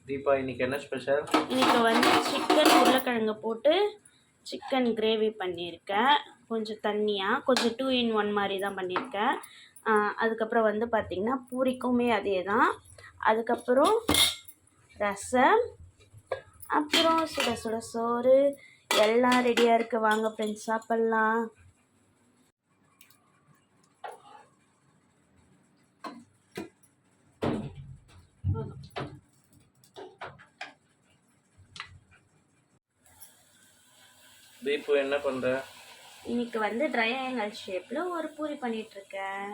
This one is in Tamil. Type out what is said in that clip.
தீபா இன்னைக்கு என்ன ஸ்பெஷல்? இன்னைக்கு வந்து சிக்கன் உருளைக்கிழங்கு போட்டு சிக்கன் கிரேவி பண்ணியிருக்கேன். கொஞ்சம் தண்ணியாக, கொஞ்சம் 2 in 1 மாதிரி தான் பண்ணியிருக்கேன். அதுக்கப்புறம் வந்து பார்த்திங்கன்னா பூரிக்குமே அதே தான். அதுக்கப்புறம் ரசம், அப்புறம் சுட சுட சோறு எல்லாம் ரெடியாக இருக்குது. வாங்க ஃப்ரெண்ட்ஸ் சாப்பிட்லாம். தீபு என்ன பண்ணுற? இன்னைக்கு வந்து ட்ரையாங்கல் ஷேப்பில் ஒரு பூரி பண்ணிகிட்ருக்கேன்.